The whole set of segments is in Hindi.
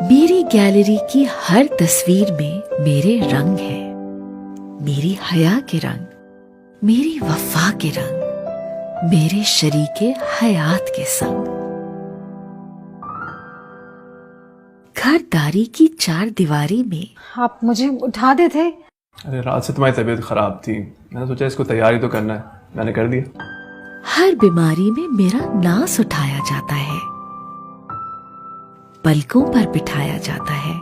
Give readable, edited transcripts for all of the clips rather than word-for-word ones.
मेरी गैलरी की हर तस्वीर में मेरे रंग हैं, मेरी हया के रंग, मेरी वफा के रंग, मेरे शरीके हयात के संग। घरदारी की चार दीवारी में आप मुझे उठा दे थे। अरे रात से तुम्हारी तबीयत खराब थी, मैंने सोचा इसको तैयारी तो करना है, मैंने कर दिया। हर बीमारी में मेरा नास उठाया जाता है, पलकों पर बिठाया जाता है।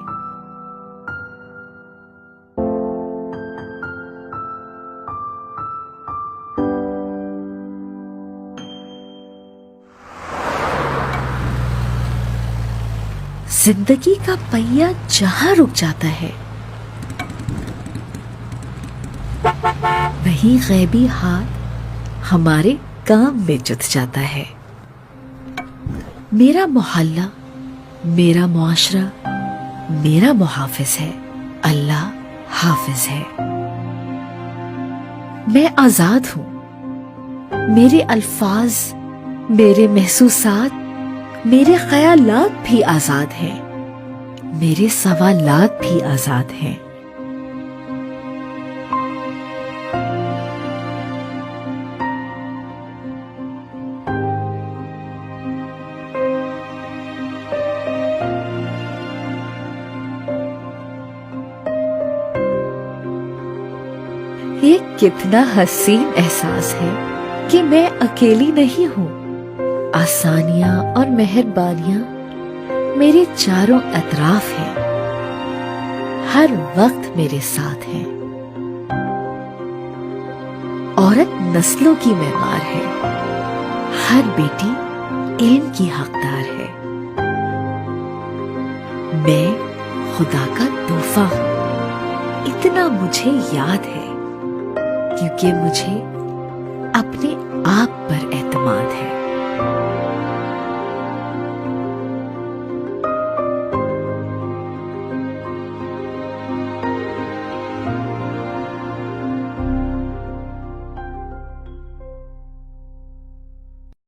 जिंदगी का पहिया जहां रुक जाता है, वहीं गैबी हाथ हमारे काम में जुट जाता है। मेरा मोहल्ला, मेरा मुआशरा, मेरा मुहाफिज है, अल्लाह हाफिज है। मैं आजाद हूं, मेरे अल्फाज, मेरे महसूसात, मेरे ख्यालात भी आजाद हैं, मेरे सवालात भी आजाद हैं। ये कितना हसीन एहसास है कि मैं अकेली नहीं हूं। आसानियां और मेहरबानियां मेरे चारों अतराफ हैं, हर वक्त मेरे साथ हैं। औरत नस्लों की मेहमान है, हर बेटी इल्म की हकदार है। मैं खुदा का तोहफा हूं, इतना मुझे याद है, क्योंकि मुझे अपने आप पर एतमाद है।